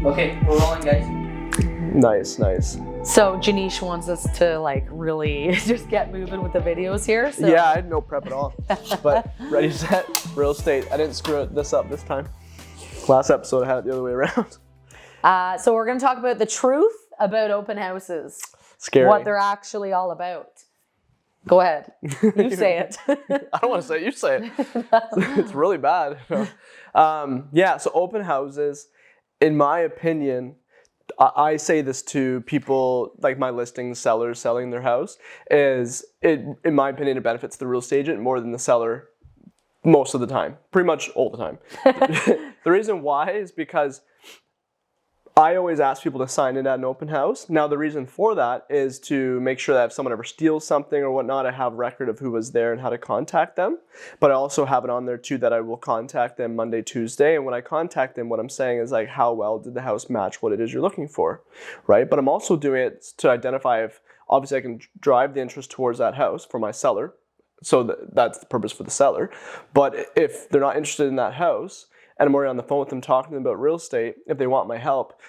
Okay, we're rolling, guys. Nice. So Janice wants us to like really just get moving with the videos here. So. Yeah, I had no prep at all. But ready, set, real estate. I didn't screw this up this time. Last episode I had it the other way around. So we're going to talk about the truth about open houses. Scary. What they're actually all about. Go ahead. You say it. I don't want to say it. You say it. It's really bad. So open houses, in my opinion, I say this to people like my listing sellers selling their house, is it, in my opinion, it benefits the real estate agent more than the seller most of the time, pretty much all the time. The reason why is because I always ask people to sign in at an open house. Now, the reason for that is to make sure that if someone ever steals something or whatnot, I have record of who was there and how to contact them. But I also have it on there too that I will contact them Monday, Tuesday. And when I contact them, what I'm saying is like, how well did the house match what it is you're looking for, right? But I'm also doing it to identify if, obviously I can drive the interest towards that house for my seller. So that's the purpose for the seller. But if they're not interested in that house, and I'm already on the phone with them talking to them about real estate, if they want my help,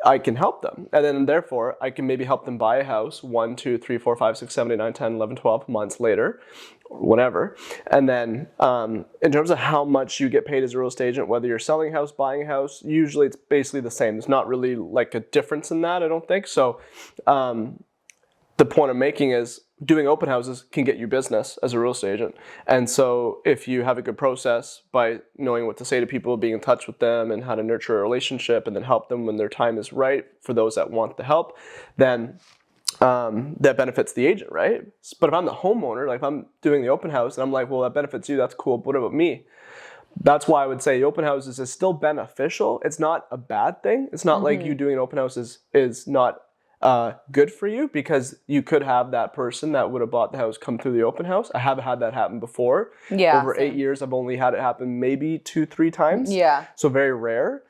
I can help them. And then therefore, I can maybe help them buy a house 1, 2, 3, 4, 5, 6, 7, 8, 9, 10, 11, 12 months later, or whatever. And then in terms of how much you get paid as a real estate agent, whether you're selling a house, buying a house, usually it's basically the same. There's not really like a difference in that, I don't think. So the point I'm making is doing open houses can get you business as a real estate agent. And so if you have a good process by knowing what to say to people, being in touch with them and how to nurture a relationship and then help them when their time is right for those that want the help, then that benefits the agent, right? But if I'm the homeowner, like if I'm doing the open house and I'm like, well, that benefits you, that's cool, but what about me? That's why I would say open houses is still beneficial. It's not a bad thing. It's not like you doing an open house is not good for you, because you could have that person that would have bought the house come through the open house. I have had that happen before. Yeah. Over 8 years, I've only had it happen maybe 2-3 times. Yeah. So very rare.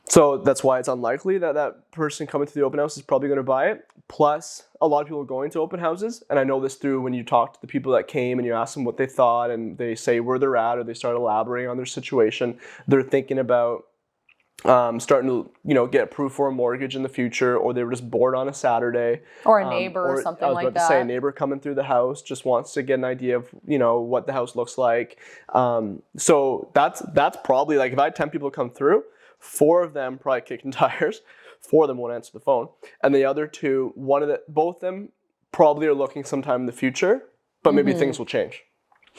So that's why it's unlikely that that person coming to the open house is probably going to buy it. Plus, a lot of people are going to open houses, and I know this through when you talk to the people that came and you ask them what they thought, and they say where they're at, or they start elaborating on their situation. They're thinking about starting to, get approved for a mortgage in the future, or they were just bored on a Saturday. Or a neighbor or something like that. I was about to say a neighbor coming through the house just wants to get an idea of, what the house looks like. So that's probably like, if I had 10 people come through, 4 of them probably kicking tires, 4 of them won't answer the phone. And the other 2, both of them probably are looking sometime in the future, but maybe things will change.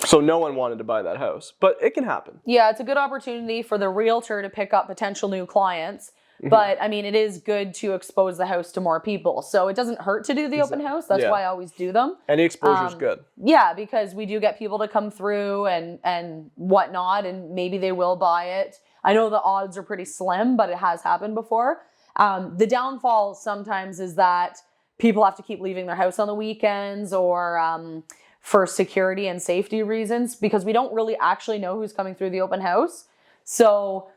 So no one wanted to buy that house, but it can happen. Yeah, it's a good opportunity for the realtor to pick up potential new clients. But I mean, it is good to expose the house to more people. So it doesn't hurt to do the open house. That's why I always do them. Any exposure is good. Yeah, because we do get people to come through and whatnot, and maybe they will buy it. I know the odds are pretty slim, but it has happened before. The downfall sometimes is that people have to keep leaving their house on the weekends, or for security and safety reasons, because we don't really actually know who's coming through the open house. So,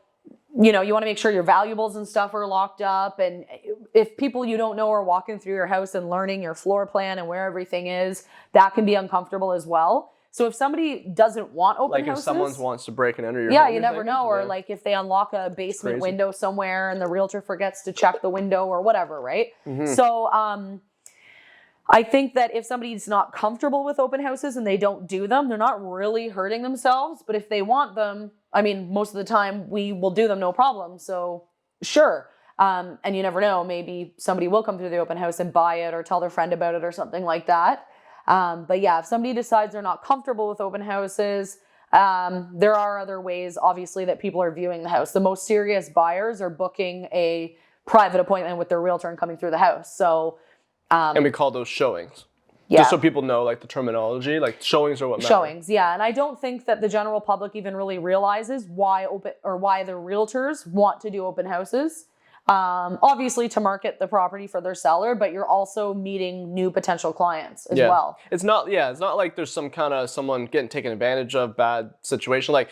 you want to make sure your valuables and stuff are locked up. And if people you don't know are walking through your house and learning your floor plan and where everything is, that can be uncomfortable as well. So if somebody doesn't want open houses... Like if someone wants to break and enter your home... Yeah, you never know. Or like if they unlock a basement window somewhere and the realtor forgets to check the window or whatever, right? So I think that if somebody's not comfortable with open houses and they don't do them, they're not really hurting themselves. But if they want them, I mean, most of the time we will do them no problem. So sure. And you never know, maybe somebody will come through the open house and buy it or tell their friend about it or something like that. But yeah, if somebody decides they're not comfortable with open houses, there are other ways, obviously, that people are viewing the house. The most serious buyers are booking a private appointment with their realtor and coming through the house. So... and we call those showings. Yeah. Just so people know, like, the terminology, like showings are what matter. Showings, yeah. And I don't think that the general public even really realizes why the realtors want to do open houses. Obviously to market the property for their seller, but you're also meeting new potential clients as well. It's not like there's some kind of someone getting taken advantage of, bad situation. Like,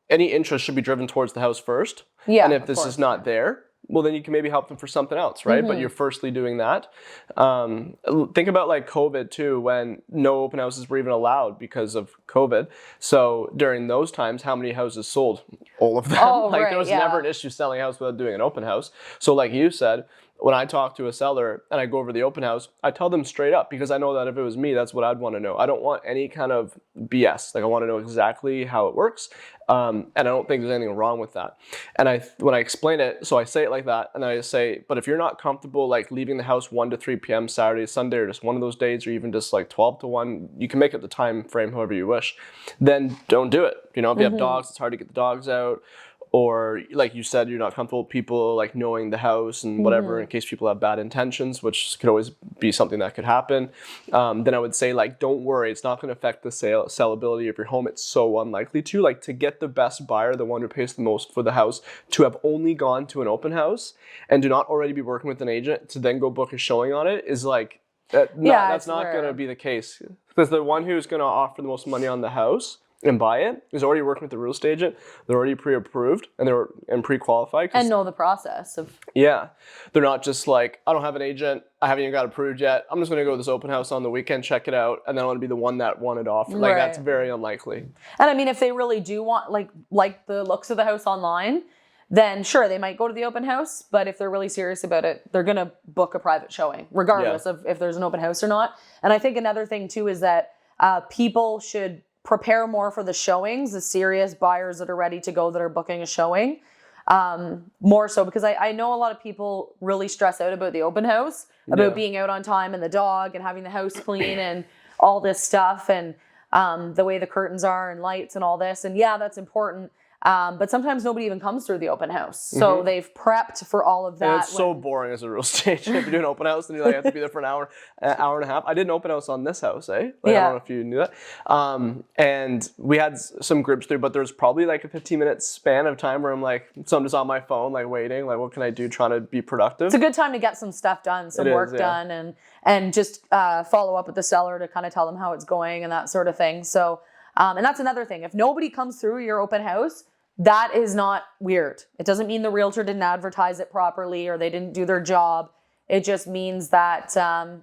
any interest should be driven towards the house first. Yeah. And if this is not there, well, then you can maybe help them for something else, right? But you're firstly doing that. Think about like COVID too, when no open houses were even allowed because of COVID. So during those times, how many houses sold? All of them. Oh, Like right, there was yeah. never an issue selling a house without doing an open house. So like you said, when I talk to a seller and I go over the open house, I tell them straight up, because I know that if it was me, that's what I'd want to know. I don't want any kind of BS. Like I want to know exactly how it works. And I don't think there's anything wrong with that. And when I explain it, so I say it like that, and I say, but if you're not comfortable like leaving the house 1 to 3 p.m. Saturday, Sunday, or just one of those days, or even just like 12 to 1, you can make it the time frame however you wish, then don't do it. You know, if you have dogs, it's hard to get the dogs out. Or like you said, you're not comfortable with people like knowing the house and whatever, in case people have bad intentions, which could always be something that could happen. Then I would say like, don't worry, it's not going to affect the sellability of your home. It's so unlikely to. Like to get the best buyer, the one who pays the most for the house, to have only gone to an open house and do not already be working with an agent to then go book a showing on it is like, that's not going to be the case. Because the one who's going to offer the most money on the house and buy it is already working with the real estate agent. They're already pre-approved and pre-qualified. And know the process of. Yeah. They're not just like, I don't have an agent. I haven't even got approved yet. I'm just going to go to this open house on the weekend, check it out. And then I want to be the one that wanted offer. Like that's very unlikely. And I mean, if they really do want like the looks of the house online, then sure, they might go to the open house. But if they're really serious about it, they're going to book a private showing, regardless of if there's an open house or not. And I think another thing too is that people should prepare more for the showings, the serious buyers that are ready to go that are booking a showing. More so because I know a lot of people really stress out about the open house, about being out on time and the dog and having the house clean and all this stuff and the way the curtains are and lights and all this. And yeah, that's important. But sometimes nobody even comes through the open house. So they've prepped for all of that. And it's so boring as a real estate agent. If you do an open house, then you like have to be there for an hour and a half. I did an open house on this house, eh? Like, I don't know if you knew that. And we had some groups through, but there's probably like a 15-minute span of time where I'm like, so I'm just on my phone, like waiting, like what can I do, trying to be productive. It's a good time to get some stuff done, some work done, and just follow up with the seller to kind of tell them how it's going and that sort of thing. So, and that's another thing. If nobody comes through your open house, that is not weird. It doesn't mean the realtor didn't advertise it properly or they didn't do their job. It just means that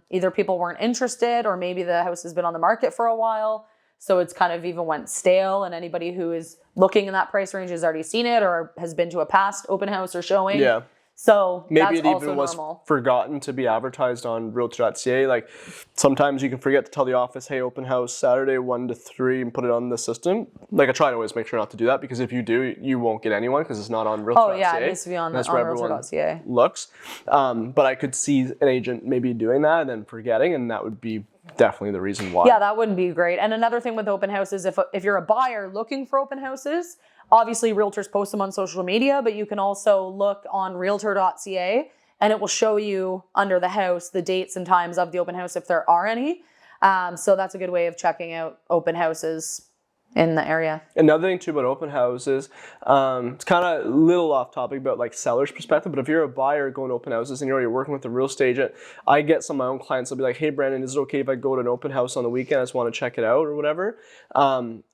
either people weren't interested or maybe the house has been on the market for a while. So it's kind of even went stale, and anybody who is looking in that price range has already seen it or has been to a past open house or showing. Yeah. So maybe that's it also even was normal. Forgotten to be advertised on realtor.ca. Like sometimes you can forget to tell the office, hey, open house Saturday 1 to 3 and put it on the system. Like I try to always make sure not to do that, because if you do, you won't get anyone because it's not on realtor.ca. Oh yeah, it needs to be on realtor.ca. Looks. But I could see an agent maybe doing that and then forgetting, and that would be definitely the reason why. Yeah, that wouldn't be great. And another thing with open houses, if you're a buyer looking for open houses, obviously realtors post them on social media, but you can also look on realtor.ca and it will show you under the house the dates and times of the open house if there are any. So that's a good way of checking out open houses in the area. Another thing too about open houses, it's kind of a little off topic about like seller's perspective, but if you're a buyer going to open houses and you're already working with a real estate agent, I get some of my own clients, they'll be like, hey Brandon, is it okay if I go to an open house on the weekend? I just want to check it out or whatever.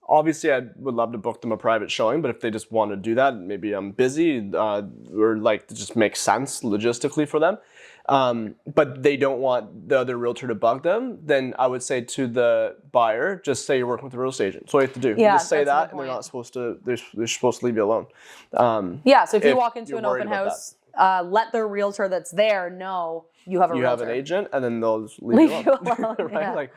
Obviously I would love to book them a private showing, but if they just want to do that, maybe I'm busy or like it just makes sense logistically for them. But they don't want the other realtor to bug them, then I would say to the buyer, just say you're working with a real estate agent. That's all you have to do. Yeah, just say that, and they're not supposed to. They're supposed to leave you alone. So if you walk into an open house, let the realtor that's there know you have a realtor. You have an agent, and then they'll just leave you alone. Right? Yeah. Like,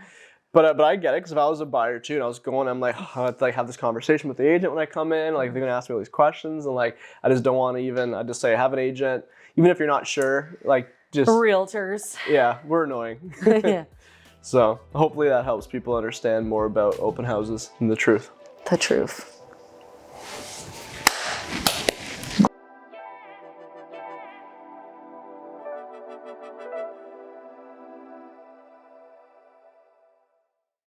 but I get it, because if I was a buyer too and I was going, I'm like, oh, I have to like have this conversation with the agent when I come in. Like they're gonna ask me all these questions, and like I just don't want to even. I just say I have an agent, even if you're not sure. Like just realtors. Yeah, we're annoying. Yeah. So hopefully that helps people understand more about open houses and the truth. The truth.